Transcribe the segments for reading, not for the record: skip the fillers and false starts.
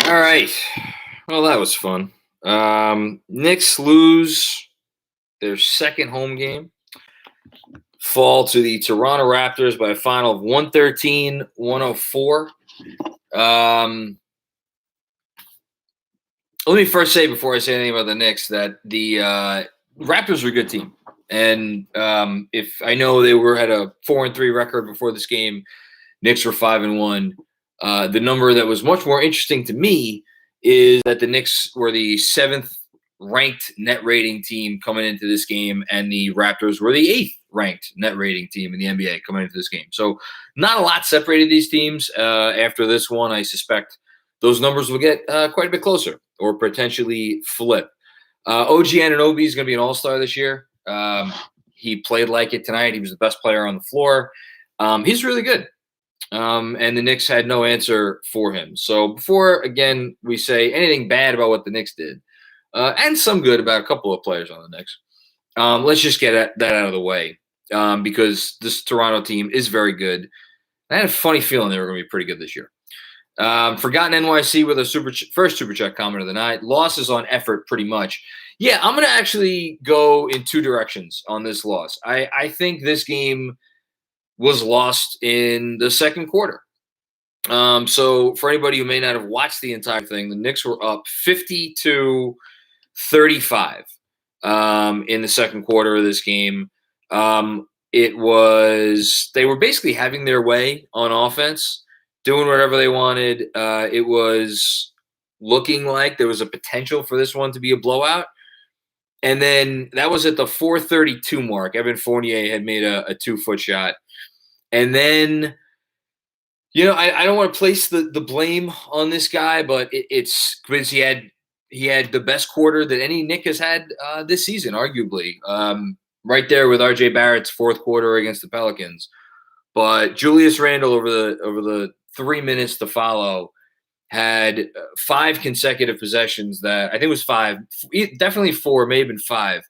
All right. Well, that was fun. Knicks lose their second home game, fall to the Toronto Raptors by a final of 113-104. Let me first say, before I say anything about the Knicks, that the Raptors are a good team. And if I know they had a 4-3 record before this game, Knicks were 5-1. The number that was much more interesting to me is that the Knicks were the 7th ranked net rating team coming into this game, and the Raptors were the 8th ranked net rating team in the NBA coming into this game. So not a lot separated these teams. After this one, I suspect those numbers will get quite a bit closer or potentially flip. OG Anunoby is going to be an all-star this year. He played like it tonight. He was the best player on the floor. He's really good. And the Knicks had no answer for him. So before, again, we say anything bad about what the Knicks did, and some good about a couple of players on the Knicks, let's just get that out of the way, because this Toronto team is very good. I had a funny feeling they were going to be pretty good this year. Forgotten NYC with a first Super Chat comment of the night. Losses on effort, pretty much. Yeah, I'm going to actually go in two directions on this loss. I think this game was lost in the second quarter. So for anybody who may not have watched the entire thing, the Knicks were up 50-35 in the second quarter of this game. They were basically having their way on offense, doing whatever they wanted. It was looking like there was a potential for this one to be a blowout. And then that was at the 4:32 mark. Evan Fournier had made a 2-foot shot. And then, I don't want to place the blame on this guy, but it's because he had the best quarter that any Knick has had this season, arguably. Right there with RJ Barrett's fourth quarter against the Pelicans. But Julius Randle over the 3 minutes to follow had 5 consecutive possessions that I think it was 5, definitely 4, may have been 5,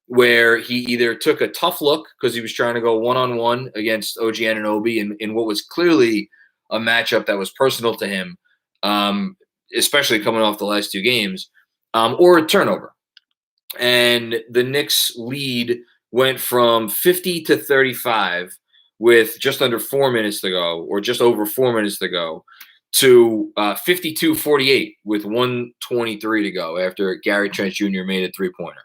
where he either took a tough look because he was trying to go one-on-one against OG Anunoby in what was clearly a matchup that was personal to him, especially coming off the last 2 games, or a turnover. And the Knicks lead went from 50-35 with just under 4 minutes to go, or just over 4 minutes to go, to 52-48 with 1:23 to go after Gary Trent Jr. made a 3-pointer.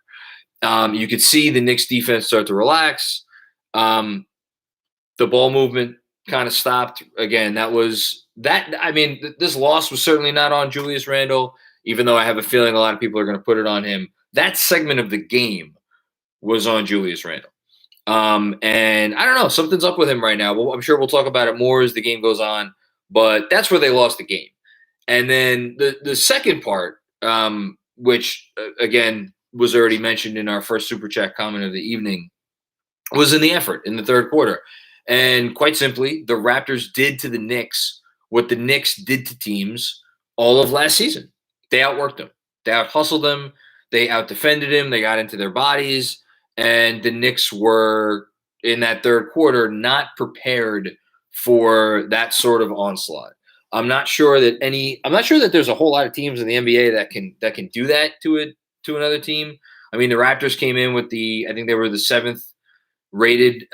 You could see the Knicks defense start to relax. The ball movement kind of stopped. Again, this loss was certainly not on Julius Randle, even though I have a feeling a lot of people are going to put it on him. That segment of the game was on Julius Randle. And I don't know, something's up with him right now. Well, I'm sure we'll talk about it more as the game goes on, but that's where they lost the game. And then the second part, which again was already mentioned in our first Super Chat comment of the evening, was in the effort in the third quarter. And quite simply, the Raptors did to the Knicks what the Knicks did to teams all of last season. They outworked them. They out-hustled them. They out-defended him. They got into their bodies. And the Knicks were, in that third quarter, not prepared for that sort of onslaught. I'm not sure that there's a whole lot of teams in the NBA that can do that to another team. I mean, the Raptors came in with I think they were the 7th rated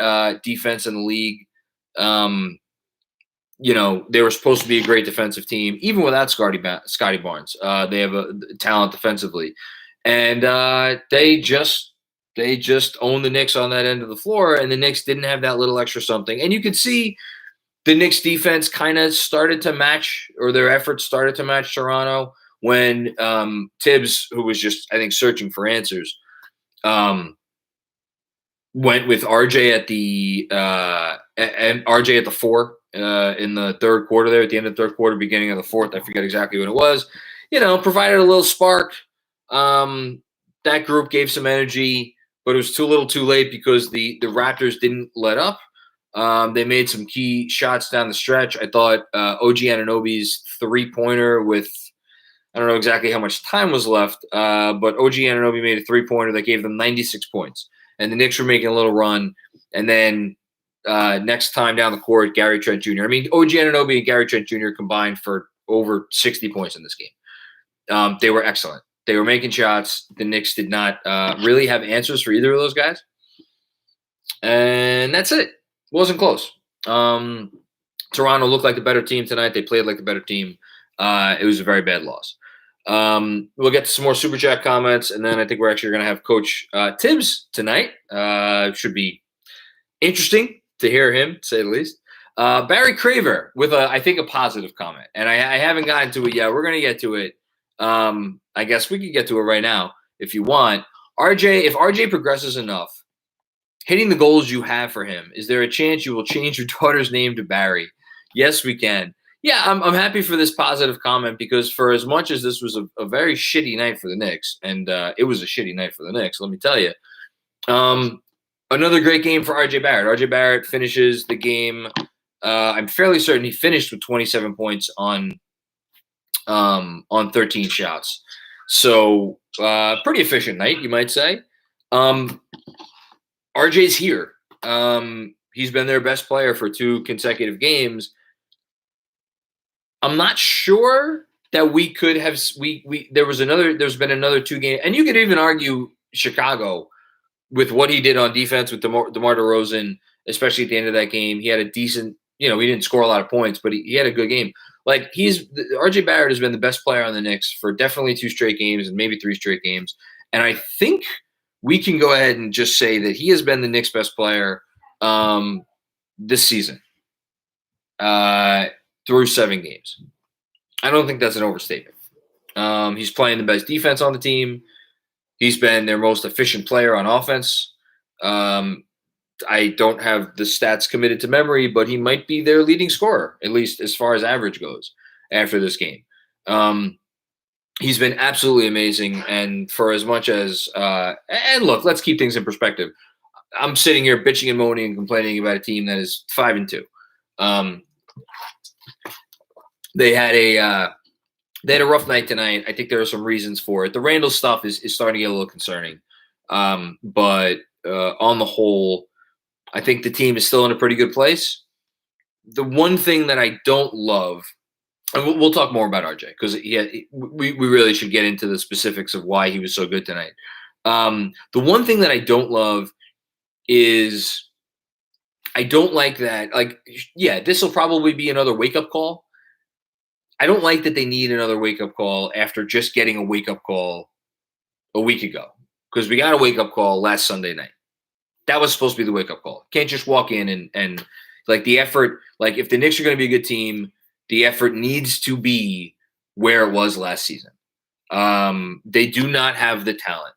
defense in the league. They were supposed to be a great defensive team, even without Scotty Barnes. They have a talent defensively, and they just owned the Knicks on that end of the floor, and the Knicks didn't have that little extra something. And you could see the Knicks defense kind of started to match, or their efforts started to match Toronto when Tibbs, who was just, I think, searching for answers, went with RJ at the 4 in the third quarter there, at the end of the third quarter, beginning of the fourth. I forget exactly what it was. Provided a little spark. That group gave some energy, but it was too little too late because the Raptors didn't let up. They made some key shots down the stretch. I thought OG Anunoby's 3-pointer with, I don't know exactly how much time was left, but OG Anunoby made a 3-pointer that gave them 96 points. And the Knicks were making a little run. And then next time down the court, Gary Trent Jr. I mean, OG Anunoby and Gary Trent Jr. combined for over 60 points in this game. They were excellent. They were making shots. The Knicks did not really have answers for either of those guys. And that's it. It wasn't close. Toronto looked like the better team tonight. They played like the better team. It was a very bad loss. We'll get to some more Super Chat comments, and then I think we're actually going to have Coach Tibbs tonight. Should be interesting to hear him, to say the least. Barry Craver with, I think, a positive comment, and I haven't gotten to it yet. We're going to get to it. I guess we could get to it right now if you want. If RJ progresses enough, hitting the goals you have for him, is there a chance you will change your daughter's name to Barry? Yes, we can. Yeah, I'm happy for this positive comment, because for as much as this was a very shitty night for the Knicks, and it was a shitty night for the Knicks, let me tell you, another great game for RJ Barrett. RJ Barrett finishes the game. I'm fairly certain he finished with 27 points on 13 shots. So pretty efficient night, you might say. RJ's here. He's been their best player for 2 consecutive games. I'm not sure that we could have there's been another 2 games, and you could even argue Chicago with what he did on defense with DeMar DeRozan, especially at the end of that game. He had a decent, he didn't score a lot of points, but he had a good game. Like, RJ Barrett has been the best player on the Knicks for definitely 2 straight games and maybe 3 straight games. And I think we can go ahead and just say that he has been the Knicks' best player this season through 7 games. I don't think that's an overstatement. He's playing the best defense on the team. He's been their most efficient player on offense. I don't have the stats committed to memory, but he might be their leading scorer, at least as far as average goes, after this game. He's been absolutely amazing. And for as much as and look, let's keep things in perspective. I'm sitting here bitching and moaning and complaining about a team that is 5-2. They had a rough night tonight. I think there are some reasons for it. The Randall stuff is starting to get a little concerning. But on the whole, I think the team is still in a pretty good place. The one thing that I don't love, and we'll talk more about RJ, because we really should get into the specifics of why he was so good tonight. The one thing that I don't love is I don't like that. Like, yeah, this will probably be another wake-up call. I don't like that they need another wake-up call after just getting a wake-up call a week ago, because we got a wake-up call last Sunday night. That was supposed to be the wake-up call. Can't just walk in and like, the effort, like, if the Knicks are going to be a good team, the effort needs to be where it was last season. They do not have the talent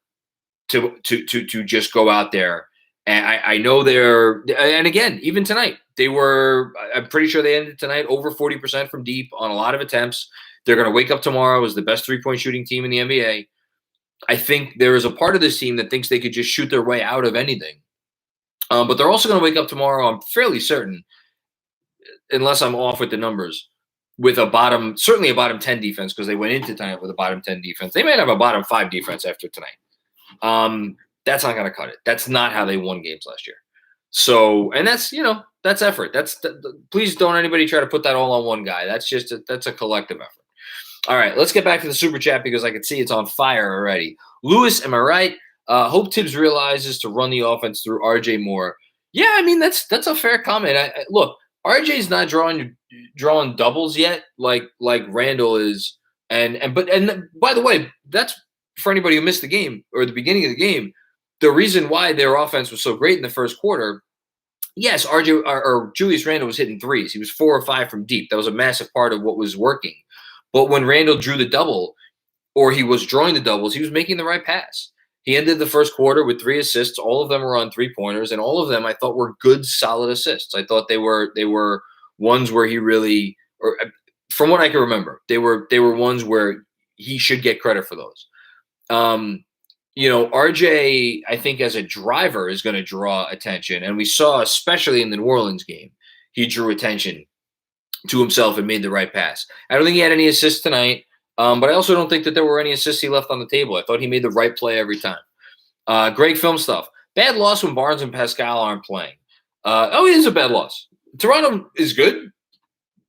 to just go out there. And I know and again, even tonight, I'm pretty sure they ended tonight over 40% from deep on a lot of attempts. They're going to wake up tomorrow as the best 3-point shooting team in the NBA. I think there is a part of this team that thinks they could just shoot their way out of anything. But they're also going to wake up tomorrow, I'm fairly certain, unless I'm off with the numbers, with certainly a bottom 10 defense, because they went into tonight with a bottom 10 defense. They might have a bottom 5 defense after tonight. That's not going to cut it. That's not how they won games last year. So, and that's effort. Please don't anybody try to put that all on one guy. That's a collective effort. All right, let's get back to the Super Chat, because I can see it's on fire already. Lewis, am I right? Hope Tibbs realizes to run the offense through RJ more. Yeah, I mean, that's a fair comment. Look, RJ's not drawing doubles yet, like Randall is. And by the way, that's for anybody who missed the game or the beginning of the game. The reason why their offense was so great in the first quarter, yes, RJ or Julius Randle was hitting threes. He was 4 or 5 from deep. That was a massive part of what was working. But when Randle drew the double, or he was drawing the doubles, he was making the right pass. He ended the first quarter with 3 assists. All of them were on 3-pointers, and all of them I thought were good, solid assists. I thought they were ones where he really, or from what I can remember, they were ones where he should get credit for those. RJ, I think as a driver is going to draw attention, and we saw, especially in the New Orleans game, he drew attention to himself and made the right pass. I don't think he had any assists tonight. But I also don't think that there were any assists he left on the table. I thought he made the right play every time. Great film stuff. Bad loss when Barnes and Pascal aren't playing. It is a bad loss. Toronto is good,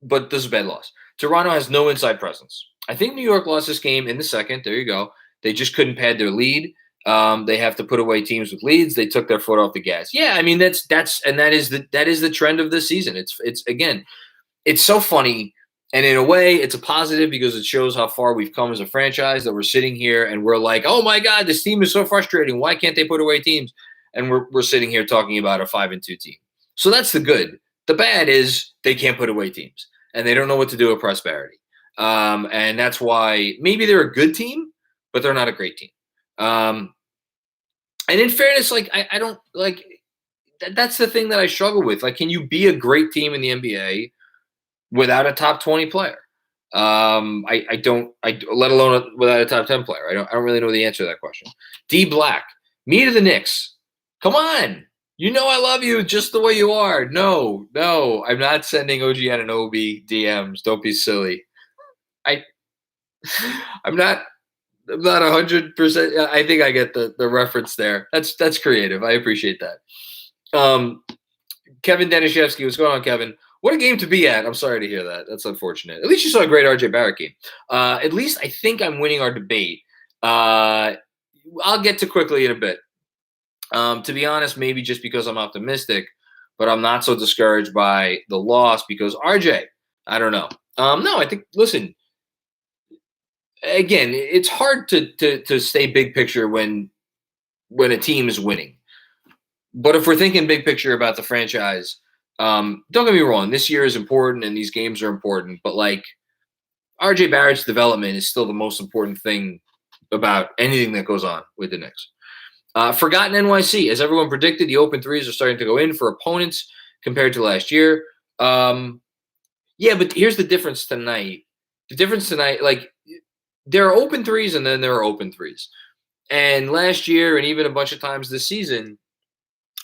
but this is a bad loss. Toronto has no inside presence. I think New York lost this game in the second. There you go. They just couldn't pad their lead. They have to put away teams with leads. They took their foot off the gas. Yeah, I mean that is the trend of this season. It's again, it's so funny, and in a way, it's a positive because it shows how far we've come as a franchise. That we're sitting here and we're like, oh my god, this team is so frustrating. Why can't they put away teams? And we're sitting here talking about a 5-2 team. So that's the good. The bad is they can't put away teams and they don't know what to do with prosperity. And that's why maybe they're a good team, but they're not a great team. And in fairness, like I don't like that's the thing that I struggle with. Like, can you be a great team in the NBA without a top 20 player? I don't. Let alone without a top 10 player. I don't really know the answer to that question. D Black, me to the Knicks. Come on. You know I love you just the way you are. No, I'm not sending OG Anunoby DMs. Don't be silly. I'm not 100%. I think I get the reference there. That's creative. I appreciate that. Kevin Danishevsky, what's going on, Kevin? What a game to be at. I'm sorry to hear that. That's unfortunate. At least you saw a great RJ Barrett game. At least I think I'm winning our debate. I'll get to quickly in a bit. To be honest, maybe just because I'm optimistic, but I'm not so discouraged by the loss because RJ, I don't know. No, I think, listen, again, it's hard to stay big picture when a team is winning. But if we're thinking big picture about the franchise, don't get me wrong, this year is important and these games are important, but like RJ Barrett's development is still the most important thing about anything that goes on with the Knicks. Forgotten NYC, as everyone predicted, the open threes are starting to go in for opponents compared to last year. Yeah, but here's the difference tonight. The difference tonight, like, there are open threes and then there are open threes. And last year and even a bunch of times this season,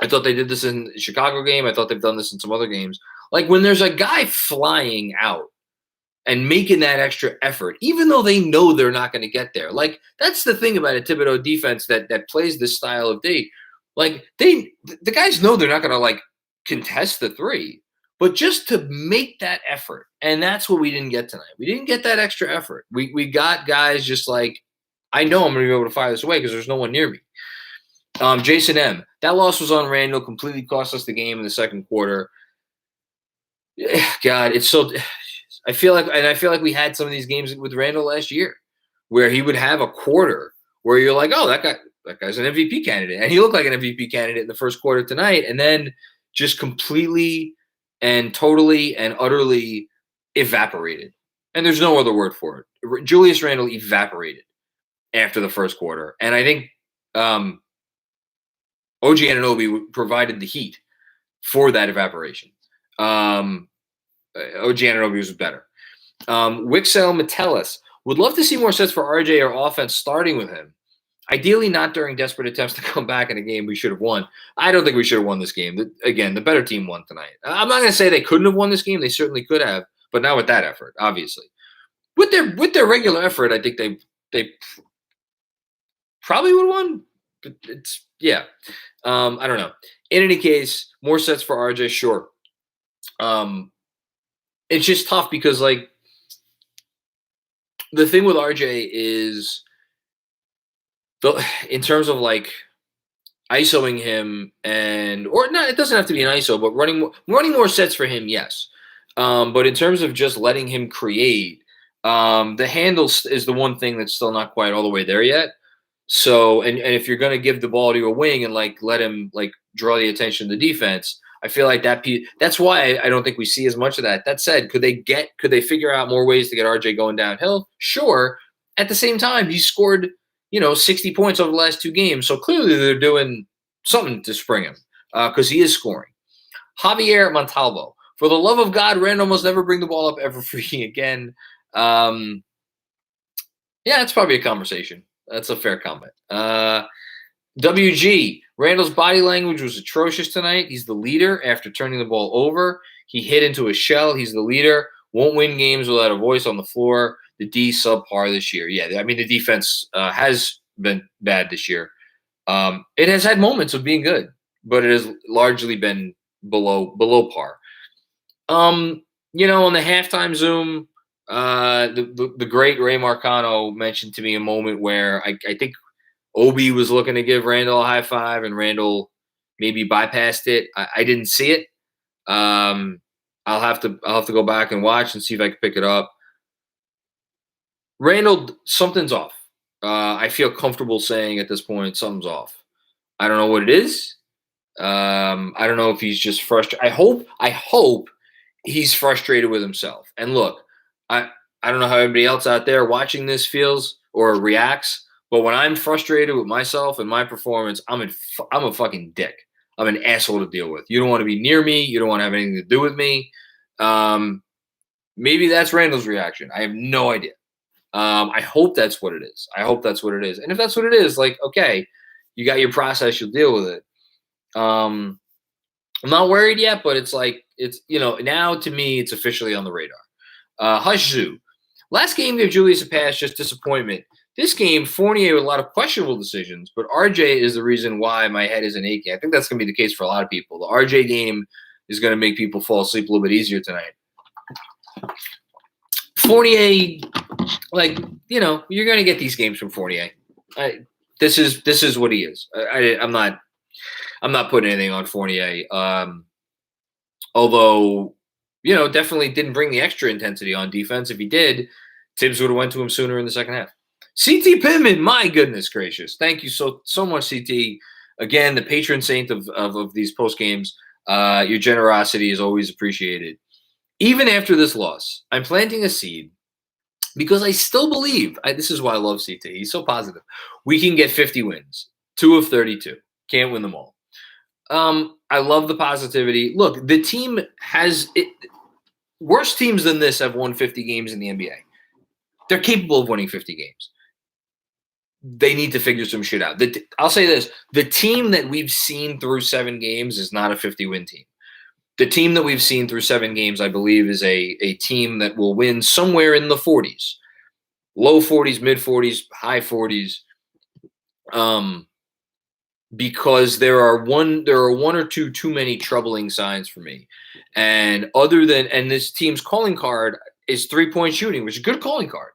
I thought they did this in the Chicago game. I thought they've done this in some other games. Like when there's a guy flying out and making that extra effort, even though they know they're not going to get there. Like that's the thing about a Thibodeau defense that plays this style of D. Like the guys know they're not going to like contest the three, but just to make that effort. And that's what we didn't get tonight. We didn't get that extra effort. We got guys just like, I know I'm going to be able to fire this away because there's no one near me. Jason M. That loss was on Randall. Completely cost us the game in the second quarter. God, it's so. I feel like we had some of these games with Randall last year, where he would have a quarter where you're like, oh, that guy's an MVP candidate, and he looked like an MVP candidate in the first quarter tonight, and then just completely and totally and utterly evaporated. And there's no other word for it. Julius Randle evaporated after the first quarter, and I think. OG Anunoby provided the heat for that evaporation. OG Anunoby was better. Wixel Metellus would love to see more sets for RJ or offense starting with him. Ideally, not during desperate attempts to come back in a game we should have won. I don't think we should have won this game. Again, the better team won tonight. I'm not going to say they couldn't have won this game. They certainly could have, but not with that effort, obviously. With their regular effort, I think they probably would have won. But it's yeah. I don't know. In any case, more sets for RJ, sure. It's just tough because like the thing with RJ is in terms of like ISOing him or not, it doesn't have to be an ISO, but running more sets for him, yes. But in terms of just letting him create, the handle is the one thing that's still not quite all the way there yet. So, and if you're going to give the ball to a wing and like let him like draw the attention of the defense, I feel like that's why I don't think we see as much of that. That said, could they figure out more ways to get RJ going downhill? Sure. At the same time, he scored, 60 points over the last two games. So clearly they're doing something to spring him because he is scoring. Javier Montalvo, for the love of God, Randall must never bring the ball up ever free again. Yeah, it's probably a conversation. That's a fair comment. WG, Randall's body language was atrocious tonight. He's the leader after turning the ball over. He hit into a shell. He's the leader. Won't win games without a voice on the floor. The D subpar this year. Yeah, I mean, the defense has been bad this year. It has had moments of being good, but it has largely been below par. On the halftime Zoom, The great Ray Marcano mentioned to me a moment where I think Obi was looking to give Randall a high five, and Randall maybe bypassed it. I didn't see it. I'll have to go back and watch and see if I can pick it up. Randall, something's off. I feel comfortable saying at this point something's off. I don't know what it is. I don't know if he's just frustrated. I hope he's frustrated with himself. And look, I don't know how everybody else out there watching this feels or reacts, but when I'm frustrated with myself and my performance, I'm a fucking dick. I'm an asshole to deal with. You don't want to be near me. You don't want to have anything to do with me. Maybe that's Randall's reaction. I have no idea. I hope that's what it is. And if that's what it is, like, okay, you got your process, you'll deal with it. I'm not worried yet, but it's like, now to me, it's officially on the radar. Hush Zoo. Last game gave Julius a pass, just disappointment. This game, Fournier with a lot of questionable decisions, but RJ is the reason why my head isn't aching. I think that's going to be the case for a lot of people. The RJ game is going to make people fall asleep a little bit easier tonight. Fournier, you're going to get these games from Fournier. This is what he is. I'm not putting anything on Fournier. Although, definitely didn't bring the extra intensity on defense. If he did, Tibbs would have went to him sooner in the second half. CT Pittman, my goodness gracious. Thank you so much, CT. Again, the patron saint of these post games. Your generosity is always appreciated. Even after this loss, I'm planting a seed because I still believe, this is why I love CT. He's so positive. We can get 50 wins, 2 of 32. Can't win them all. I love the positivity. Look, the team has it. Worse teams than this have won 50 games in the NBA. They're capable of winning 50 games. They need to figure some shit out. I'll say this. The team that we've seen through 7 games is not a 50-win team. The team that we've seen through 7 games, I believe, is a team that will win somewhere in the 40s. Low 40s, mid 40s, high 40s. Because there are one or two too many troubling signs for me. And this team's calling card is 3-point shooting, which is a good calling card.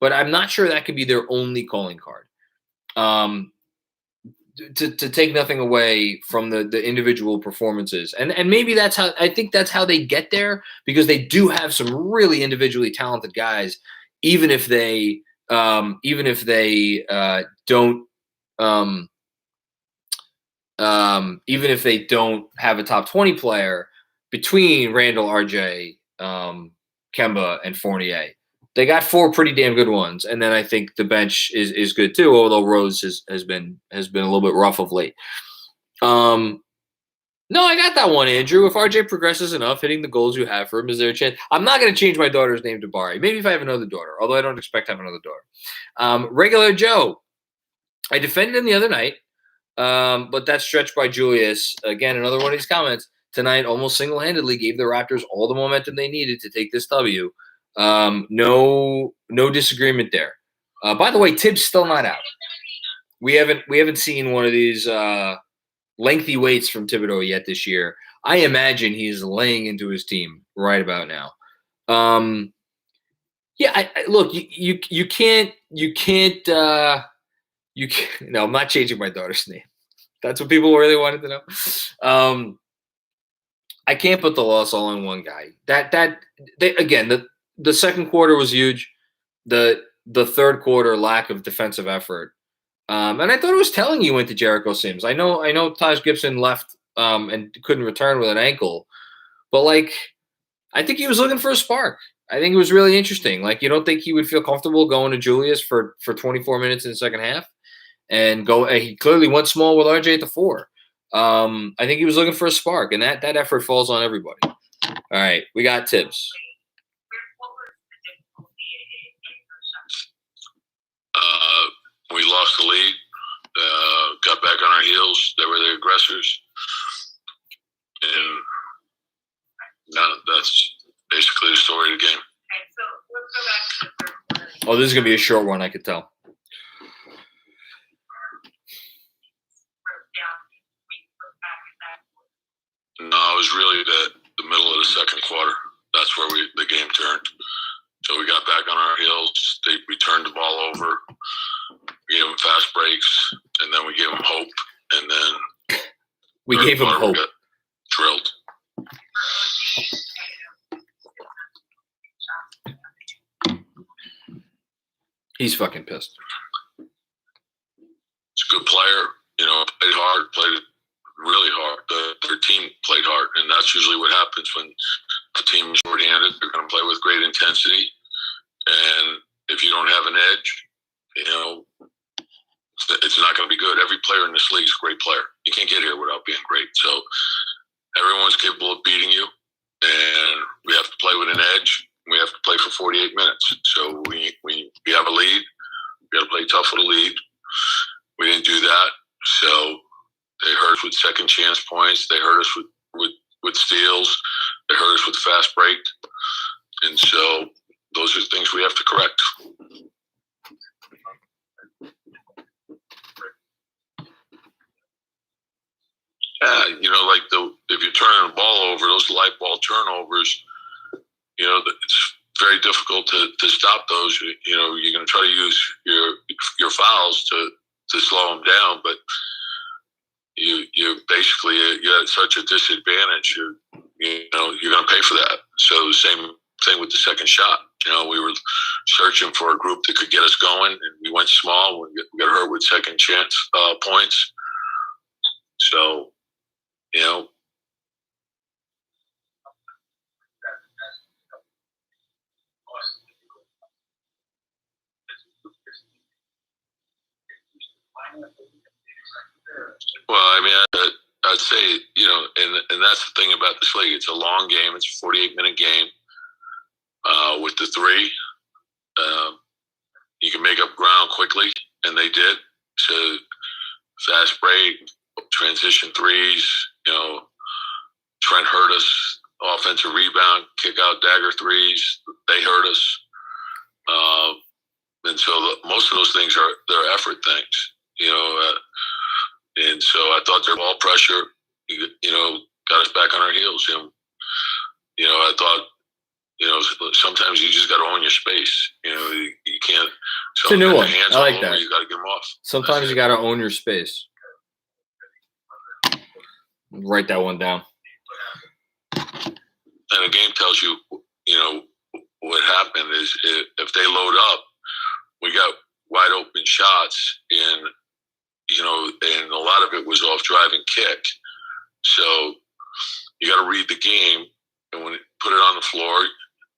But I'm not sure that could be their only calling card. To take nothing away from the individual performances. And maybe I think that's how they get there, because they do have some really individually talented guys, even if they don't have a top 20 player between Randall, RJ, Kemba, and Fournier. They got 4 pretty damn good ones, and then I think the bench is good too. Although Rose has been a little bit rough of late. No, I got that one, Andrew. If RJ progresses enough, hitting the goals you have for him, is there a chance? I'm not going to change my daughter's name to Bari. Maybe if I have another daughter, although I don't expect to have another daughter. Regular Joe. I defended him the other night, but that stretch by Julius, again, another one of these comments tonight, almost single-handedly gave the Raptors all the momentum they needed to take this W. No disagreement there. By the way, Tibbs still not out. We haven't seen one of these lengthy waits from Thibodeau yet this year. I imagine he's laying into his team right about now. Look, you can't. No, I'm not changing my daughter's name. That's what people really wanted to know. I can't put the loss all on one guy. The second quarter was huge. The third quarter, lack of defensive effort. And I thought it was telling you went to Jericho Sims. I know Taj Gibson left and couldn't return with an ankle. But, I think he was looking for a spark. I think it was really interesting. You don't think he would feel comfortable going to Julius for 24 minutes in the second half and go? He clearly went small with RJ at the 4. I think he was looking for a spark, and that effort falls on everybody. All right, we got Tibbs. We lost the lead, got back on our heels. They were the aggressors. And now that's basically the story of the game. Okay, so let's go back to the third quarter. Oh, this is going to be a short one, I could tell. No, it was really the middle of the second quarter. That's where the game turned. So we got back on our heels. We turned the ball over. We gave them fast breaks, and then we gave them hope. And then we gave them hope. Got drilled. He's fucking pissed. He's a good player. Played hard, played really hard. Their team played hard, and that's usually what happens when the team is shorthanded. They're going to play with great intensity, and if you don't have an edge, it's not going to be good. Every player in this league is a great player. You can't get here without being great. So everyone's capable of beating you, and we have to play with an edge. We have to play for 48 minutes. So we have a lead. We got to play tough with a lead. We didn't do that. So they hurt us with second chance points. They hurt us with steals. They hurt us with fast break. And so those are things we have to correct. If you're turning the ball over, those light ball turnovers, it's very difficult to stop those. You're going to try to use your fouls to slow them down, but you basically you're at such a disadvantage. You're going to pay for that. So the same thing with the second shot. We were searching for a group that could get us going, and we went small. We got hurt with second chance points. So, well, I'd say, and that's the thing about this league. It's a long game. It's a 48-minute game. With the three, you can make up ground quickly, and they did. So fast break, transition threes, Trent hurt us. Offensive rebound, kick out dagger threes, they hurt us. And so most of those things they're effort things, and so I thought their ball pressure, got us back on our heels. I thought, sometimes you just got to own your space. You can't. It's a new one. I like that. You got to get them off. Sometimes you got to own your space. Write that one down. And the game tells you, what happened is if they load up, we got wide open shots, and and a lot of it was off drive and kick. So you got to read the game, and when put it on the floor,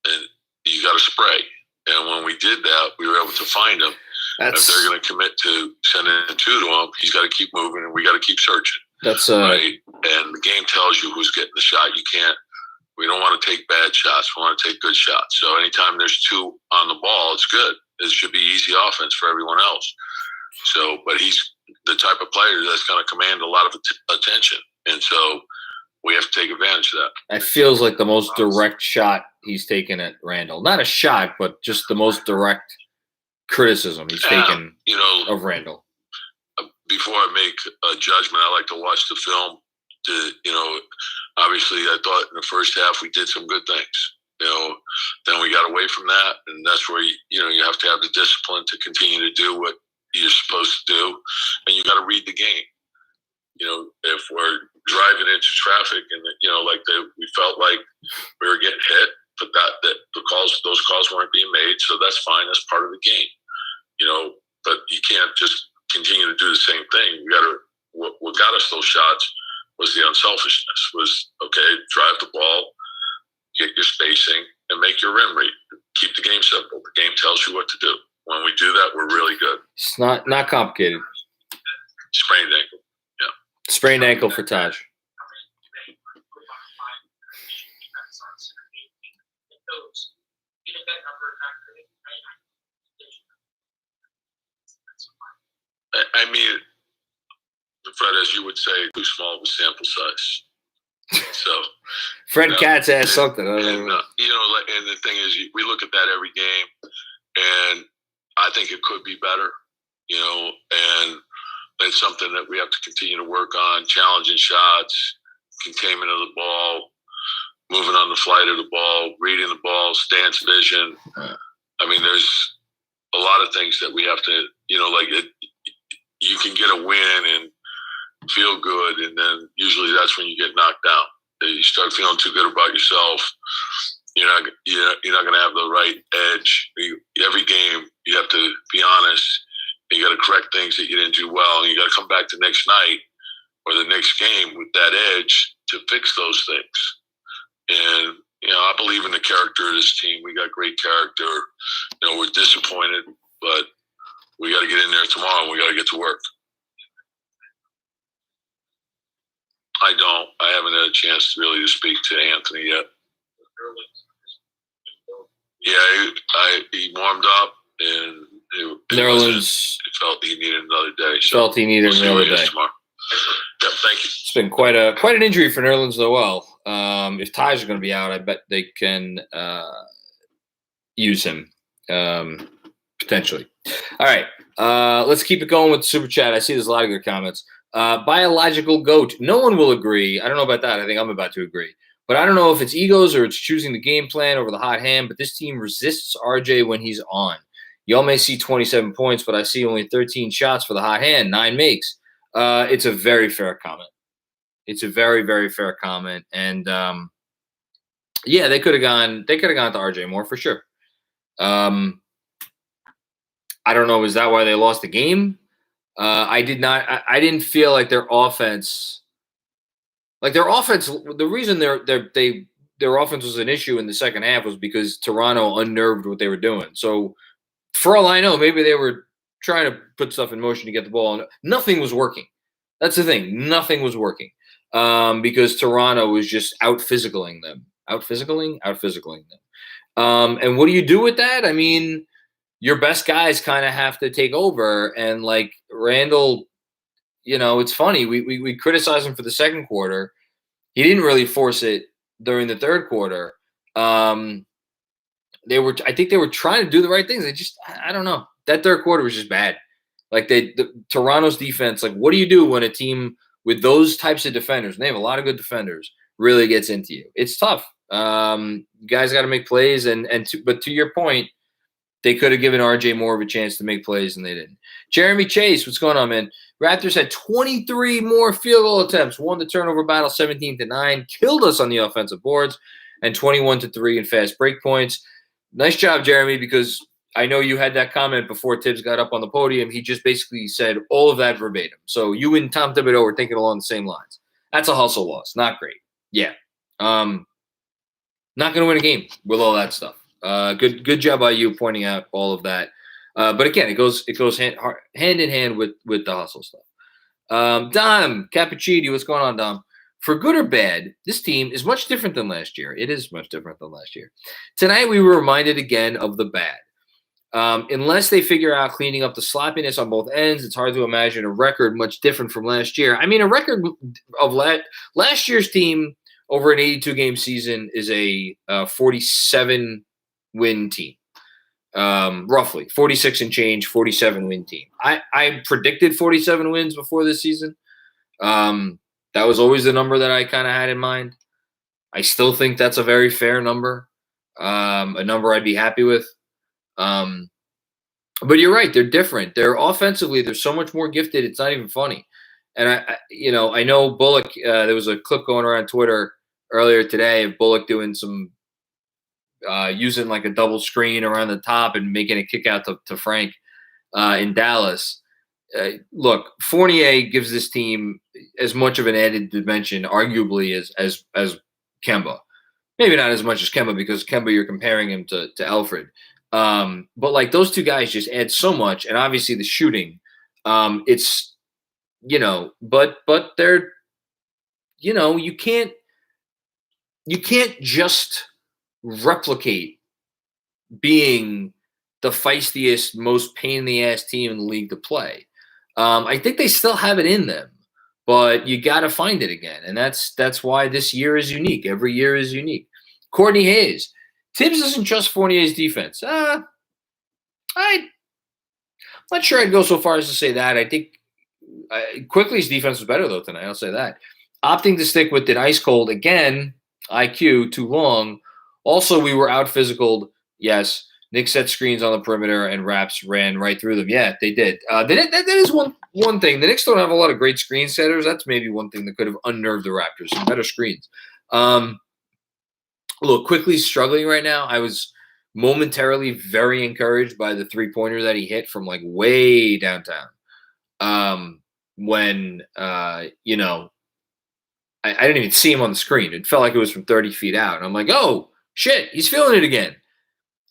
and you got to spray. And when we did that, we were able to find them. If they're going to commit to sending two to him, he's got to keep moving, and we got to keep searching. That's right. And the game tells you who's getting the shot. We don't want to take bad shots. We want to take good shots. So anytime there's two on the ball, it's good. It should be easy offense for everyone else. So, but he's the type of player that's going to command a lot of attention. And so we have to take advantage of that. It feels like the most direct shot he's taken at Randall. Not a shot, but just the most direct criticism he's taken of Randall. Before I make a judgment, I like to watch the film. Obviously, I thought in the first half we did some good things. Then we got away from that, and that's where you have to have the discipline to continue to do what you're supposed to do, and you got to read the game. If we're driving into traffic and we felt like we were getting hit, but that those calls weren't being made, so that's fine. That's part of the game. But you can't just continue to do the same thing. We got to. What got us those shots was the unselfishness. Was okay. Drive the ball, get your spacing, and make your rim read. Keep the game simple. The game tells you what to do. When we do that, we're really good. It's not complicated. Sprained ankle. Yeah. Sprained ankle for Taj. I mean, Fred, as you would say, too small of a sample size. So, Fred Katz asked something. And the thing is, we look at that every game, and I think it could be better. And it's something that we have to continue to work on: challenging shots, containment of the ball, moving on the flight of the ball, reading the ball, stance vision. I mean, there's a lot of things that we have to, you can get a win and feel good, and then usually that's when you get knocked down. You start feeling too good about yourself. You're not going to have the right edge. Every game, you have to be honest. And you got to correct things that you didn't do well, and you got to come back the next night or the next game with that edge to fix those things. And I believe in the character of this team. We got great character. We're disappointed, but we got to get in there tomorrow and we got to get to work. I haven't had a chance really to speak to Anthony yet. Yeah, he warmed up, and Nerlens felt he needed another day. So felt he needed another day. Tomorrow. Yep, thank you. It's been quite an injury for Nerlens as well. If Ty's are going to be out, I bet they can use him potentially. All right, let's keep it going with the super chat. I see there's a lot of good comments. Biological GOAT. No one will agree. I don't know about that. I think I'm about to agree. But I don't know if it's egos or it's choosing the game plan over the hot hand, but this team resists RJ when he's on. Y'all may see 27 points, but I see only 13 shots for the hot hand, 9 makes. It's a very fair comment. It's a very, very fair comment. And yeah, they could have gone to RJ more for sure. I don't know, is that why they lost the game? I didn't feel like their offense. The reason their offense was an issue in the second half was because Toronto unnerved what they were doing. So for all I know, maybe they were trying to put stuff in motion to get the ball, and nothing was working. That's the thing. Nothing was working because Toronto was just out-physicaling them. Out-physicaling them. And what do you do with that? I mean, your best guys kind of have to take over, and like Randall, it's funny. We criticize him for the second quarter. He didn't really force it during the third quarter. I think they were trying to do the right things. I don't know. That third quarter was just bad. Like Toronto's defense, like what do you do when a team with those types of defenders, and they have a lot of good defenders, really gets into you? It's tough. You guys got to make plays, but to your point, they could have given RJ more of a chance to make plays, and they didn't. Jeremy Chase, what's going on, man? Raptors had 23 more field goal attempts, won the turnover battle 17-9, killed us on the offensive boards, and 21-3 in fast break points. Nice job, Jeremy, because I know you had that comment before Tibbs got up on the podium. He just basically said all of that verbatim. So you and Tom Thibodeau were thinking along the same lines. That's a hustle loss. Not great. Yeah. Not going to win a game with all that stuff. Good job by you pointing out all of that. But again, it goes hand in hand with the hustle stuff. Dom Cappuccini, what's going on, Dom? For good or bad, this team is much different than last year. It is much different than last year. Tonight, we were reminded again of the bad. Unless they figure out cleaning up the sloppiness on both ends, it's hard to imagine a record much different from last year. I mean, a record of last year's team over an 82-game season is a 47-win team. Roughly 46 and change, 47-win team. I predicted 47 wins before this season. That was always the number that I kind of had in mind. I still think that's a very fair number, a number I'd be happy with. But you're right; they're different. They're offensively, they're so much more gifted. It's not even funny. And I know Bullock. There was a clip going around Twitter earlier today of Bullock doing some. Using like a double screen around the top and making a kick out to Frank in Dallas. Look, Fournier gives this team as much of an added dimension, arguably, as Kemba. Maybe not as much as Kemba because Kemba, you're comparing him to Alfred. But like those two guys just add so much, and obviously the shooting. It's but they're you can't just replicate being the feistiest, most pain in the ass team in the league to play. I think they still have it in them, but you got to find it again. And that's why this year is unique. Every year is unique. Courtney Hayes. Tibbs doesn't trust Fournier's defense. I'm not sure I'd go so far as to say that. I think Quickly's defense was better, though, tonight. I'll say that. Opting to stick with an ice cold again IQ too long. Also, we were out physicaled. Yes. Knicks set screens on the perimeter and Raps ran right through them. Yeah, they did. That is one thing. The Knicks don't have a lot of great screen setters. That's maybe one thing that could have unnerved the Raptors. Some better screens. Look, quickly struggling right now. I was momentarily very encouraged by the 3-pointer that he hit from like way downtown. When you know, I didn't even see him on the screen. It felt like it was from 30 feet out. And I'm like, oh shit, he's feeling it again.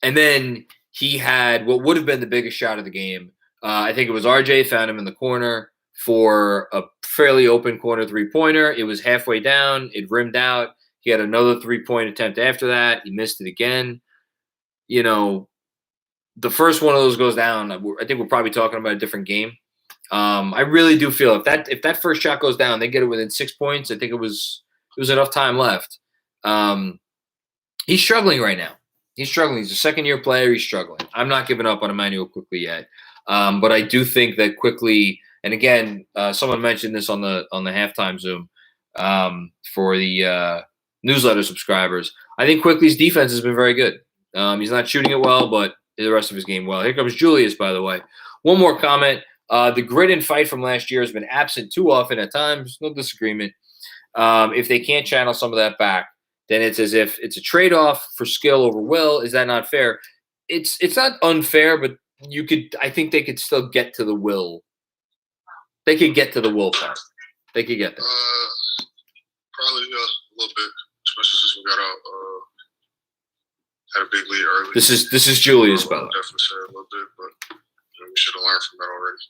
And then he had what would have been the biggest shot of the game. I think it was RJ found him in the corner for a fairly open corner 3-pointer. It was halfway down. It rimmed out. He had another 3-point attempt after that. He missed it again. You know, the first one of those goes down. I think we're probably talking about a different game. I really do feel if that first shot goes down, they get it within 6 points. I think it was enough time left. He's struggling right now. He's struggling. He's a second-year player. He's struggling. I'm not giving up on Emmanuel Quickly yet, but I do think that Quickly. And again, someone mentioned this on the halftime Zoom for the newsletter subscribers. I think Quickly's defense has been very good. He's not shooting it well, but the rest of his game well. Here comes Julius, by the way. One more comment. The grit and fight from last year has been absent too often at times. No disagreement. If they can't channel some of that back, then it's as if it's a trade-off for skill over will. Is that not fair? It's not unfair, but I think they could still get to the will. They could get to the will part. They could get there. Probably a little bit, especially since we got out had a big lead early. This is Julius, by the way. Definitely said a little bit, but we should have learned from that already.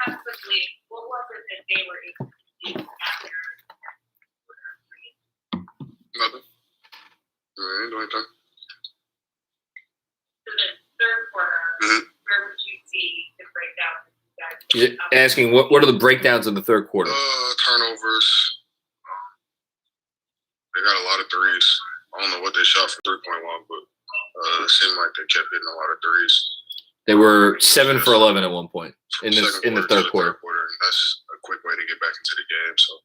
Quickly, what was it that they were able to do after? Nothing. I ain't doing anything. In the third quarter, where would you see the breakdown? You're asking what are the breakdowns in the third quarter? Turnovers. They got a lot of threes. I don't know what they shot for 3-point line, but it seemed like they kept hitting a lot of threes. They were 7 for 11 at one point in the third quarter. And that's a quick way to get back into the game. So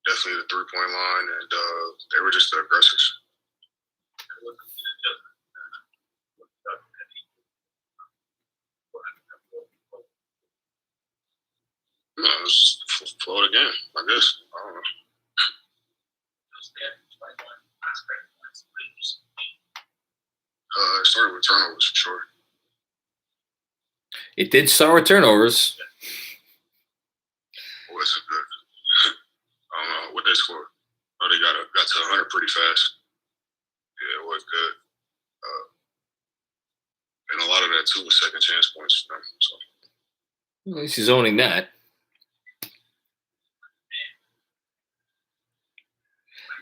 definitely the 3-point line, and they were just the aggressors. No, it was flow of the game, I guess. I don't know. It started with turnovers for sure. It did start with turnovers. It wasn't good. I don't know what they scored. Oh, they got to 100 pretty fast. Yeah, it was good. And a lot of that too was second chance points for them. So. At least he's owning that.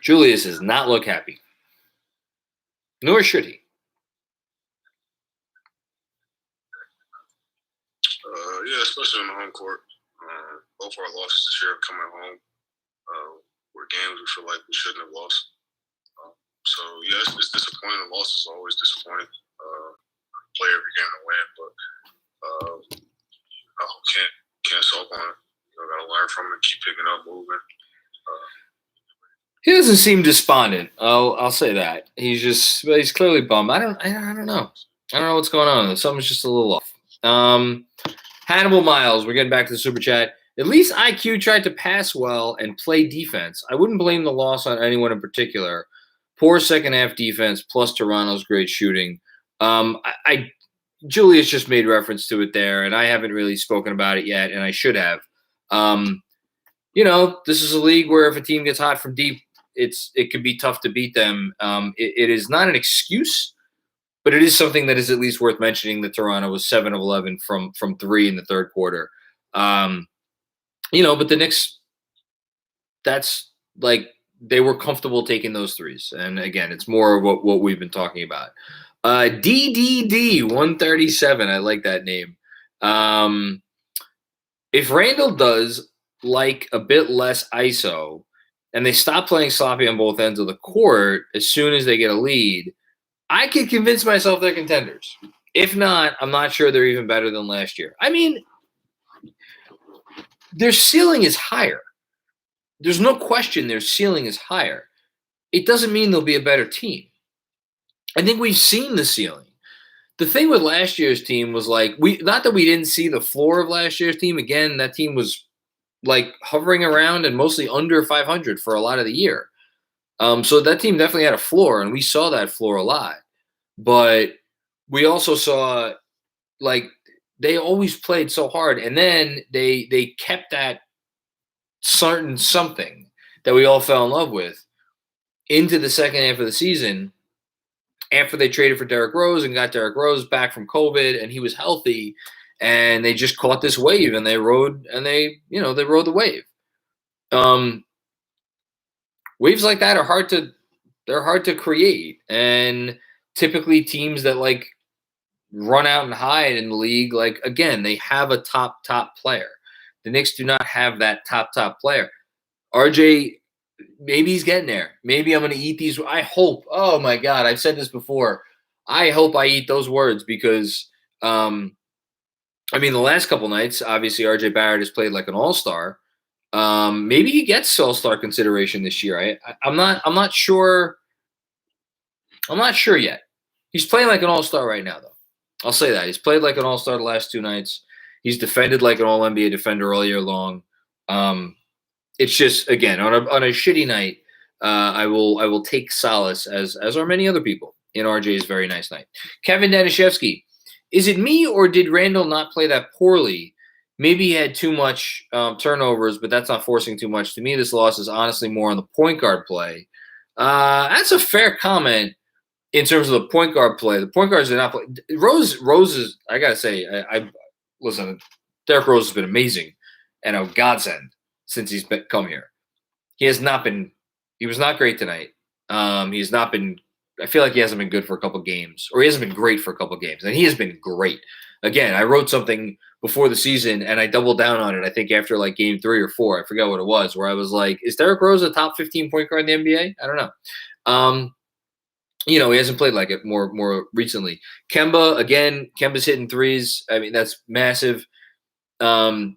Julius does not look happy. Nor should he. Yeah, especially on the home court. Both our losses this year have come at home. Were games we feel like we shouldn't have lost. So, yeah, it's disappointing. Losses are always disappointing. Play every game to win, but can't sulk on it. Got to learn from it, keep picking up, moving. He doesn't seem despondent. I'll say that. He's clearly bummed. I don't know. I don't know what's going on. Something's just a little off. Hannibal Miles, we're getting back to the super chat. At least IQ tried to pass well and play defense. I wouldn't blame the loss on anyone in particular. Poor second half defense plus Toronto's great shooting. Julius just made reference to it there, and I haven't really spoken about it yet, and I should have. This is a league where if a team gets hot from deep, it could be tough to beat them. It is not an excuse, but it is something that is at least worth mentioning that Toronto was 7 of 11 from 3 in the third quarter. But the Knicks, that's like they were comfortable taking those threes. And again, it's more of what we've been talking about. DDD 137, I like that name. If Randall does like a bit less ISO and they stop playing sloppy on both ends of the court as soon as they get a lead, I could convince myself they're contenders. If not, I'm not sure they're even better than last year. I mean, their ceiling is higher. there's no question their ceiling is higher. It doesn't mean they'll be a better team. I think we've seen the ceiling. The thing with last year's team was like not that we didn't see the floor of last year's team. Again, that team was like hovering around and mostly under 500 for a lot of the year. So that team definitely had a floor, and we saw that floor a lot. But we also saw like they always played so hard, and then they kept that certain something that we all fell in love with into the second half of the season after they traded for Derrick Rose and got Derrick Rose back from COVID and he was healthy, and they just caught this wave and they rode the wave. Waves like that are hard to create, and typically teams that like run out and hide in the league, like again, they have a top player. The Knicks do not have that top player. RJ, maybe he's getting there. Maybe I'm going to eat these. I hope. Oh my God, I've said this before. I hope I eat those words because, the last couple nights, obviously RJ Barrett has played like an all-star. Maybe he gets all-star consideration this year. I'm not sure. I'm not sure yet. He's playing like an all-star right now, though. I'll say that. He's played like an all-star the last 2 nights. He's defended like an all-NBA defender all year long. It's just, again, on a shitty night, I will take solace, as are many other people, in RJ's very nice night. Kevin Danishevsky, is it me or did Randall not play that poorly? Maybe he had too much turnovers, but that's not forcing too much. To me, this loss is honestly more on the point guard play. That's a fair comment in terms of the point guard play. The point guards did not play. Rose is, I got to say, listen, Derrick Rose has been amazing and a godsend since he's come here. He was not great tonight. He's not been, I feel like he hasn't been good for a couple games, or he hasn't been great for a couple games, and he has been great. Again, I wrote something before the season, and I doubled down on it, I think after like game 3 or 4, I forgot what it was, where I was like, is Derrick Rose a top 15 point guard in the NBA? I don't know. He hasn't played like it more recently. Kemba's hitting threes. I mean, that's massive. But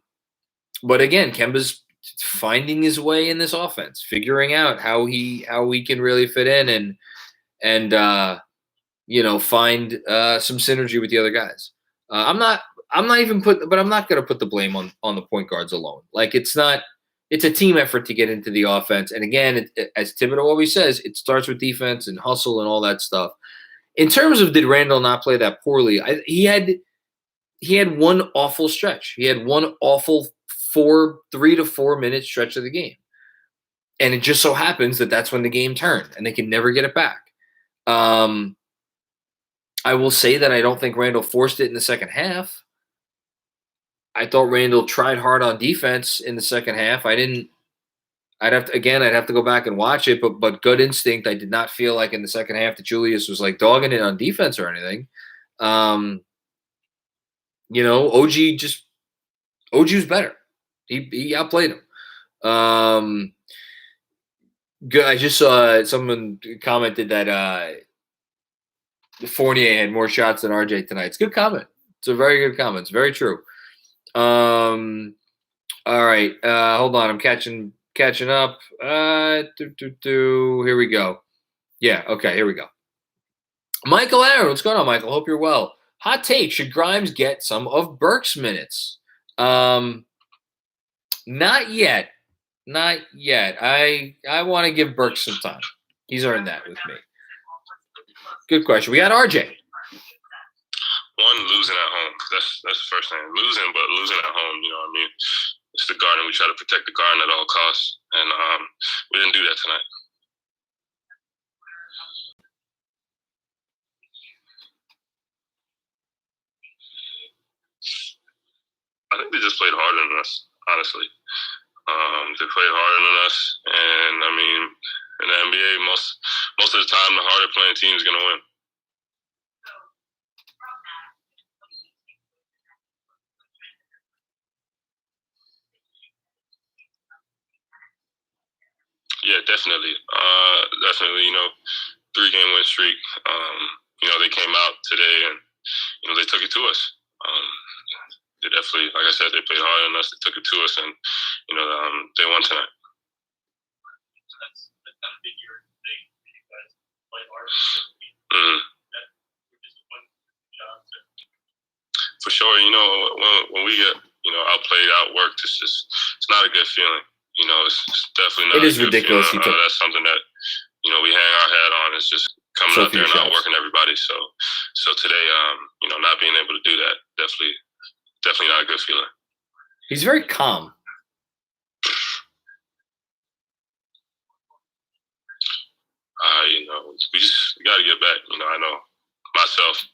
again, Kemba's finding his way in this offense, figuring out how he can really fit in and find some synergy with the other guys. I'm not going to put the blame on the point guards alone. Like it's a team effort to get into the offense. And again, as Thibodeau always says, it starts with defense and hustle and all that stuff. In terms of did Randall not play that poorly, he had one awful stretch. He had one awful 3 to 4 minute stretch of the game. And it just so happens that that's when the game turned and they can never get it back. I will say that I don't think Randall forced it in the second half. I thought Randall tried hard on defense in the second half. I'd have to go back and watch it, but gut instinct, I did not feel like in the second half that Julius was like dogging it on defense or anything. OG was better. He outplayed him. Good. I just saw someone commented that Fournier had more shots than RJ tonight. It's a good comment. It's a very good comment. It's very true. All right. Hold on. I'm catching up. Here we go. Yeah. Okay. Here we go. Michael Aaron. What's going on, Michael? Hope you're well. Hot take. Should Grimes get some of Burke's minutes? Not yet. Not yet. I want to give Burke some time. He's earned that with me. Good question. We got RJ. One, losing at home. That's the first thing. Losing at home, you know what I mean? It's the Garden. We try to protect the Garden at all costs. And we didn't do that tonight. I think they just played harder than us, honestly. They played harder than us. And, I mean, in the NBA, most of the time, the harder playing team is going to win. Yeah, definitely. Definitely, 3-game win streak. They came out today and, they took it to us. They definitely, like I said, they played harder than us. They took it to us and, they won tonight. Mm. For sure, you know, when we get, you know, outplayed, outworked, it's not a good feeling. You know, it's definitely not. It is a good ridiculous. Feeling. That's something that, you know, we hang our head on. Is just coming out there and outworking everybody. So today, you know, not being able to do that, definitely not a good feeling. He's very calm. You know, we got to get back. You know, I know myself,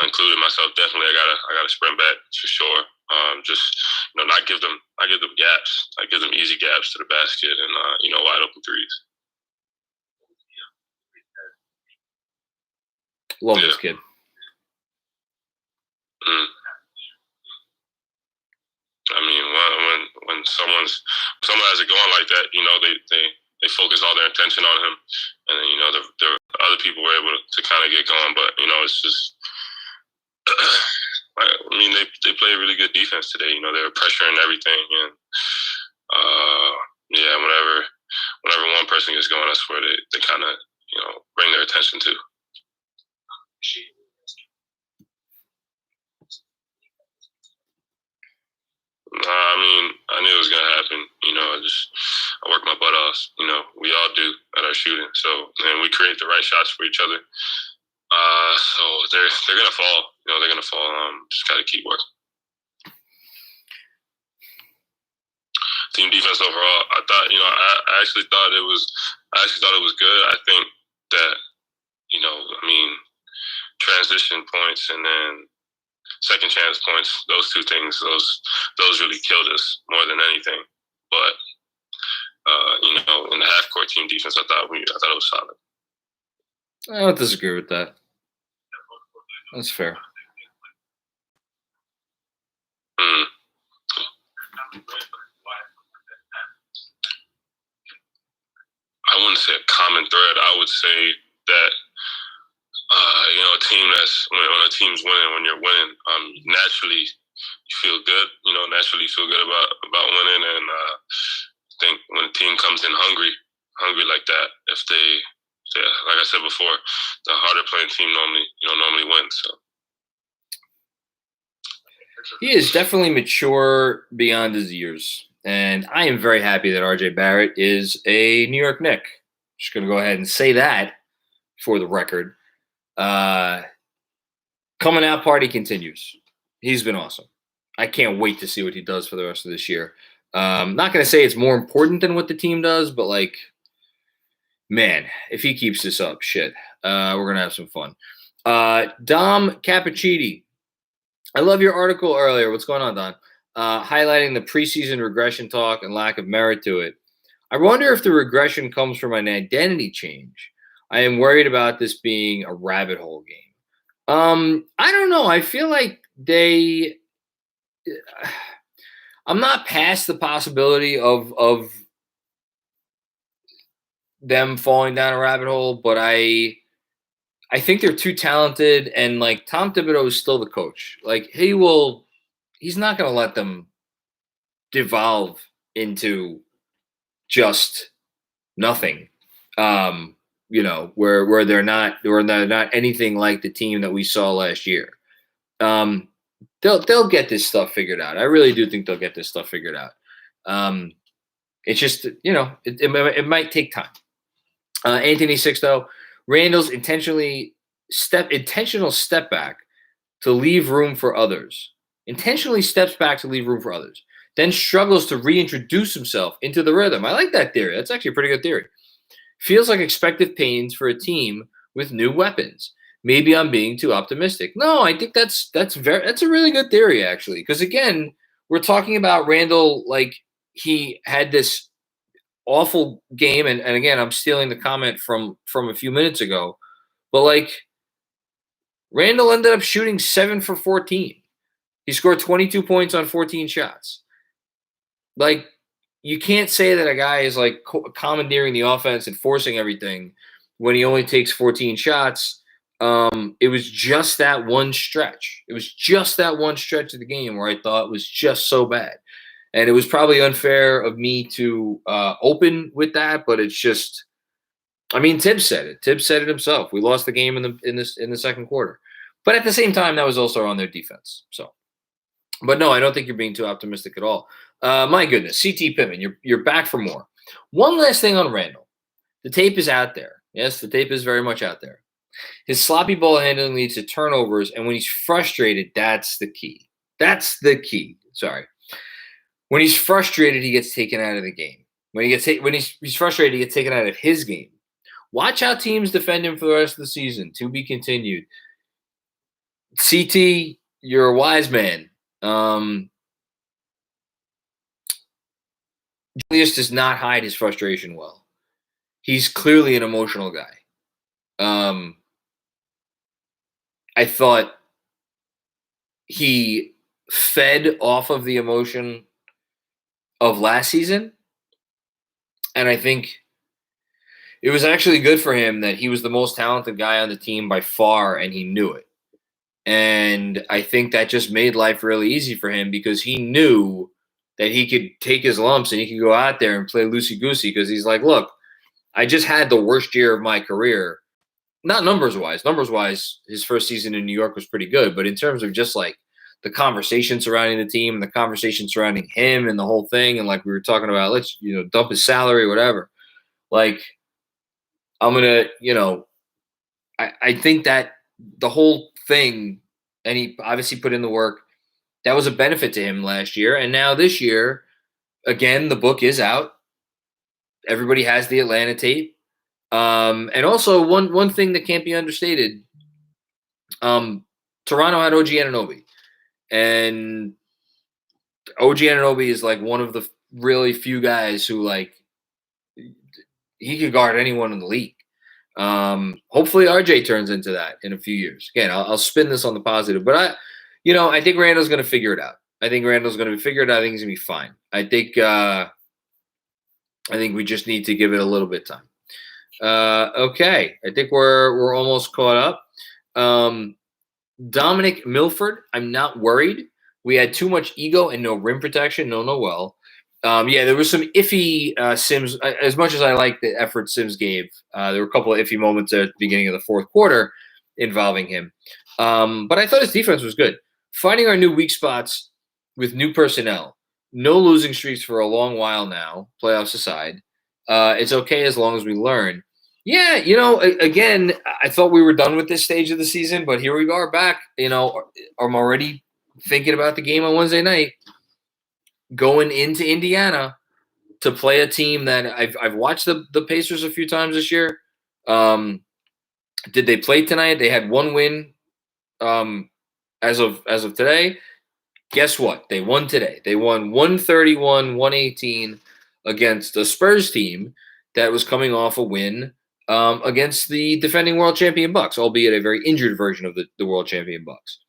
including myself, definitely. I gotta sprint back for sure. Just, you know, not give them gaps. I give them easy gaps to the basket and you know, wide open threes. Love this kid. I mean, when someone has it going like that, you know, they focus all their attention on him, and then, you know, the other people were able to kind of get going. But, you know, it's just, I mean, they play a really good defense today. You know, they were pressuring everything, and yeah, whenever one person gets going, that's where they kind of, you know, bring their attention to. I mean, I knew it was gonna happen. You know, I work my butt off. You know, we all do at our shooting. So, and we create the right shots for each other. So they're gonna fall. You know, they're gonna fall. Just gotta keep working. Team defense overall, I thought, you know, I actually thought it was good. I think that, you know, I mean, transition points and then second chance points, those two things, those really killed us more than anything. But you know, in the half court team defense, I thought it was solid. I don't disagree with that. That's fair. I wouldn't say a common thread. I would say that you know, a team when a team's winning, when you're winning, naturally you feel good. You know, naturally you feel good about winning, and I think when a team comes in hungry like that, if they, like I said before, the harder playing team normally wins. So. He is definitely mature beyond his years. And I am very happy that RJ Barrett is a New York Knick. Just going to go ahead and say that for the record. Coming out party continues. He's been awesome. I can't wait to see what he does for the rest of this year. Not going to say it's more important than what the team does, but, like, man, if he keeps this up, shit, we're going to have some fun. Dom Cappuccini. I love your article earlier. What's going on, Don? Highlighting the preseason regression talk and lack of merit to it. I wonder if the regression comes from an identity change. I am worried about this being a rabbit hole game. I don't know. I feel like I'm not past the possibility of them falling down a rabbit hole, but I think they're too talented, and, like, Tom Thibodeau is still the coach. Like, he's not going to let them devolve into just nothing. You know, where they're not anything like the team that we saw last year. They'll get this stuff figured out. I really do think they'll get this stuff figured out. It's just, you know, it might take time. Anthony Sixto, Randall's intentional step back to leave room for others. Intentionally steps back to leave room for others. Then struggles to reintroduce himself into the rhythm. I like that theory. That's actually a pretty good theory. Feels like expected pains for a team with new weapons. Maybe I'm being too optimistic. No, I think that's a really good theory, actually. Because, again, we're talking about Randall, like, he had this awful game, and again, I'm stealing the comment from a few minutes ago, but, like, Randall ended up shooting 7 for 14. He scored 22 points on 14 shots. Like, you can't say that a guy is, like, commandeering the offense and forcing everything when he only takes 14 shots. It was just that one stretch. It was just that one stretch of the game where I thought it was just so bad. And it was probably unfair of me to open with that, but it's just I mean, Tibbs said it. Tibbs said it himself. We lost the game in the second quarter, but at the same time, that was also on their defense. So, but no, I don't think you're being too optimistic at all. My goodness, CT Pittman, you're back for more. One last thing on Randall. The tape is out there. Yes, the tape is very much out there. His sloppy ball handling leads to turnovers, and when he's frustrated, that's the key. That's the key. Sorry. When he's frustrated, he gets taken out of the game. When he's frustrated, he gets taken out of his game. Watch how teams defend him for the rest of the season. To be continued. CT, you're a wise man. Julius does not hide his frustration well. He's clearly an emotional guy. I thought he fed off of the emotion of last season, and I think it was actually good for him that he was the most talented guy on the team by far, and he knew it. And I think that just made life really easy for him because he knew that he could take his lumps and he could go out there and play loosey-goosey because he's like, look, I just had the worst year of my career. Not numbers-wise. Numbers-wise, his first season in New York was pretty good. But in terms of just like the conversation surrounding the team and the conversation surrounding him and the whole thing, and like we were talking about, let's, dump his salary, whatever. Like, I'm going to, I think that the whole thing, and he obviously put in the work, that was a benefit to him last year. And now this year, again, the book is out. Everybody has the Atlanta tape. And also one thing that can't be understated, Toronto had OG Anunoby. And OG Anunoby is like one of the really few guys who like he could guard anyone in the league. Hopefully RJ turns into that in a few years. Again, I'll spin this on the positive, but I think Randall's going to figure it out. I think Randall's going to figure it out. I think he's going to be fine. I think we just need to give it a little bit of time. Okay. I think we're almost caught up. Dominic Milford, I'm not worried. We had too much ego and no rim protection, no Noel. There was some iffy Sims. As much as I like the effort Sims gave, there were a couple of iffy moments at the beginning of the fourth quarter involving him. But I thought his defense was good. Finding our new weak spots with new personnel. No losing streaks for a long while now, playoffs aside. It's okay as long as we learn. Yeah, again, I thought we were done with this stage of the season, but here we are back. I'm already thinking about the game on Wednesday night, going into Indiana to play a team that I've watched the Pacers a few times this year. Did they play tonight? They had one win as of today. Guess what? They won today. They won 131-118 against the Spurs team that was coming off a win against the defending world champion Bucks, albeit a very injured version of the world champion Bucks.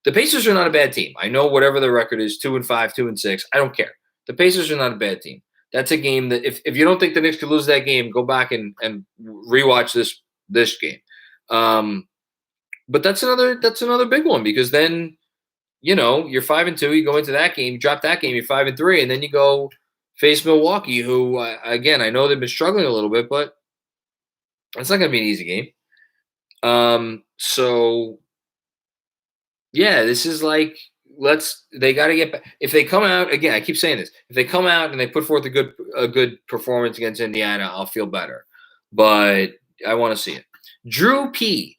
The Pacers are not a bad team. I know whatever the record is, 2-5, 2-6. I don't care. The Pacers are not a bad team. That's a game that if you don't think the Knicks could lose that game, go back and rewatch this game. But that's another big one because then you're 5-2. You go into that game, you drop that game, you're 5-3, and then you go face Milwaukee, who again I know they've been struggling a little bit, but it's not going to be an easy game. So. Yeah, this is like they got to get back. If they come out again, I keep saying this. If they come out and they put forth a good performance against Indiana, I'll feel better. But I want to see it. Drew P.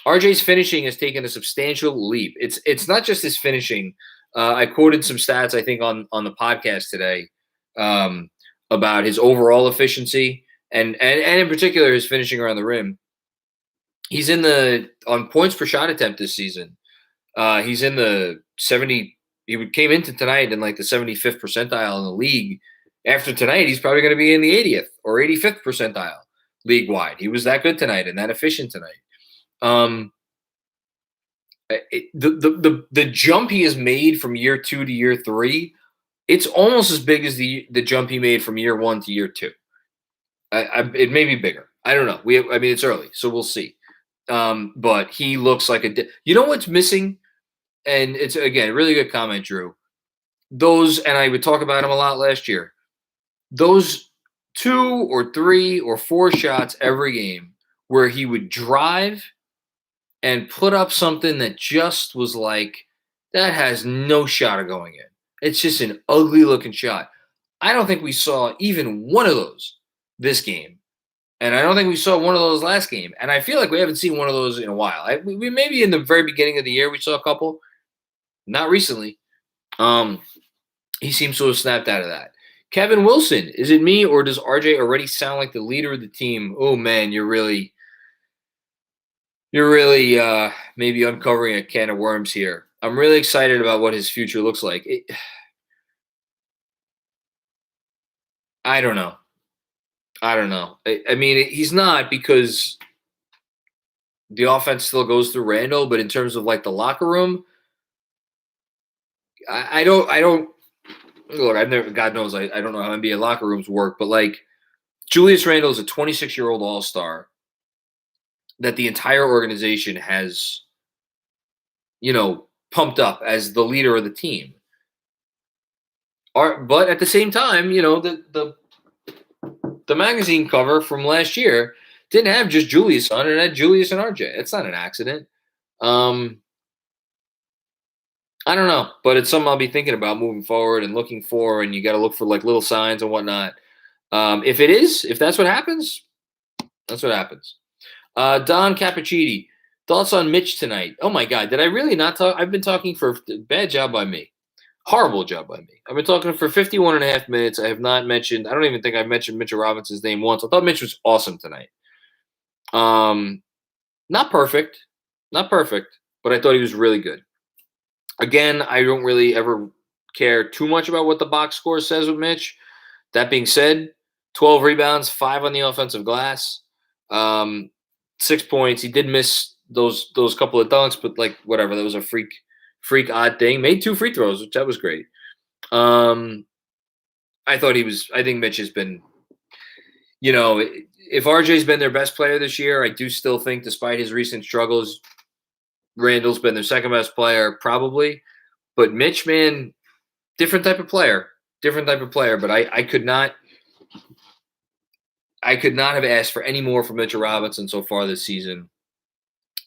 RJ's finishing has taken a substantial leap. It's not just his finishing. I quoted some stats I think on the podcast today about his overall efficiency and in particular his finishing around the rim. He's on points per shot attempt this season. He's in the 70. He came into tonight in like the 75th percentile in the league. After tonight, he's probably going to be in the 80th or 85th percentile league wide. He was that good tonight and that efficient tonight. The jump he has made from year 2 to year 3, it's almost as big as the jump he made from year 1 to year 2. It may be bigger. I don't know. It's early, so we'll see. But he looks like what's missing? And it's, again, a really good comment, Drew. And I would talk about him a lot last year. Those 2 or 3 or 4 shots every game where he would drive and put up something that just was like, that has no shot of going in. It's just an ugly looking shot. I don't think we saw even one of those this game. And I don't think we saw one of those last game. And I feel like we haven't seen one of those in a while. We maybe in the very beginning of the year we saw a couple. Not recently. He seems to have snapped out of that. Kevin Wilson, is it me or does RJ already sound like the leader of the team? Oh man, you're really maybe uncovering a can of worms here. I'm really excited about what his future looks like. I don't know. I mean, he's not, because the offense still goes through Randall, but in terms of like the locker room, I don't look. I've never, God knows, I don't know how NBA locker rooms work, but like Julius Randle is a 26-year-old All-Star that the entire organization has, pumped up as the leader of the team. But at the same time, the magazine cover from last year didn't have just Julius on it. It had Julius and RJ. It's not an accident. I don't know, but it's something I'll be thinking about moving forward and looking for, and you got to look for like little signs and whatnot. If that's what happens, that's what happens. Don Cappuccini, thoughts on Mitch tonight? Oh my God, did I really not talk? I've been talking for bad job by me. Horrible job by me. I've been talking for 51 and a half minutes. I have not mentioned, I don't even think I've mentioned Mitchell Robinson's name once. I thought Mitch was awesome tonight. Not perfect, but I thought he was really good. Again, I don't really ever care too much about what the box score says with Mitch. That being said, 12 rebounds, 5 on the offensive glass, 6 points. He did miss those couple of dunks, but like whatever, that was a freak odd thing. Made 2 free throws, which that was great. I think Mitch has been, if RJ's been their best player this year, I do still think, despite his recent struggles, Randall's been their second best player, probably. But Mitch, man, different type of player. But I could not have asked for any more from Mitchell Robinson so far this season.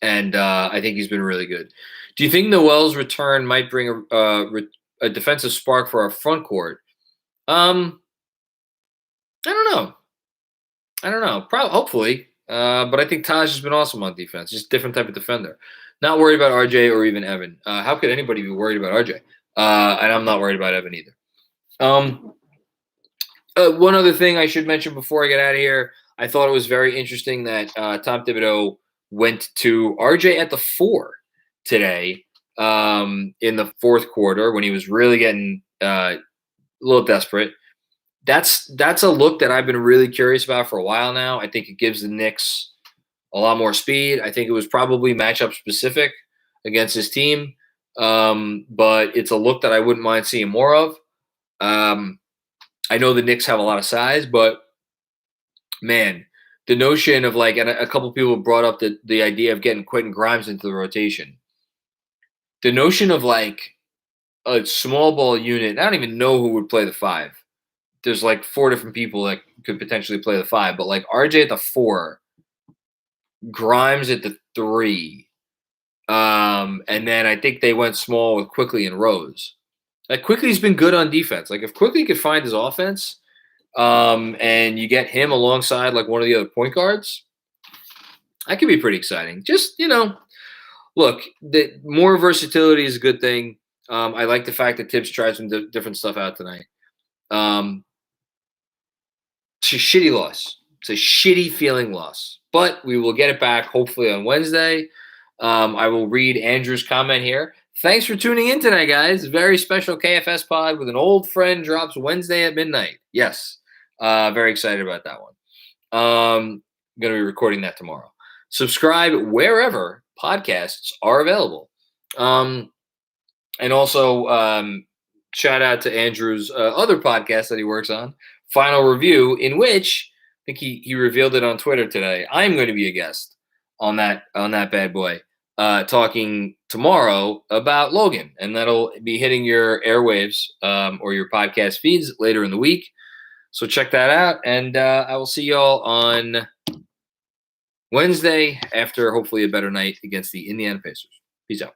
And I think he's been really good. Do you think Noel's return might bring a defensive spark for our front court? I don't know. Hopefully. But I think Taj has been awesome on defense. Just different type of defender. Not worried about RJ or even Evan. How could anybody be worried about RJ? And I'm not worried about Evan either. One other thing I should mention before I get out of here. I thought it was very interesting that Tom Thibodeau went to RJ at the 4 today in the fourth quarter when he was really getting a little desperate. That's a look that I've been really curious about for a while now. I think it gives the Knicks a lot more speed. I think it was probably matchup specific against his team, but it's a look that I wouldn't mind seeing more of. I know the Knicks have a lot of size, but man, the notion of like, and a couple people brought up the idea of getting Quentin Grimes into the rotation. The notion of like a small ball unit, I don't even know who would play the 5. There's like 4 different people that could potentially play the 5, but like RJ at the 4, Grimes at the 3, and then I think they went small with Quickly and Rose. Like Quickly's been good on defense. Like if Quickly could find his offense, and you get him alongside like one of the other point guards, that could be pretty exciting. Just look, the more versatility is a good thing. I like the fact that Tibbs tried some different stuff out tonight. It's a shitty loss. It's a shitty feeling loss, but we will get it back hopefully on Wednesday. I will read Andrew's comment here. Thanks for tuning in tonight, guys. Very special KFS pod with an old friend drops Wednesday at midnight. Yes. Very excited about that one. I'm going to be recording that tomorrow. Subscribe wherever podcasts are available. And also shout out to Andrew's other podcast that he works on, Final Review, in which I think he revealed it on Twitter today. I'm going to be a guest on that bad boy, talking tomorrow about Logan, and that'll be hitting your airwaves or your podcast feeds later in the week. So check that out, and I will see y'all on Wednesday after hopefully a better night against the Indiana Pacers. Peace out.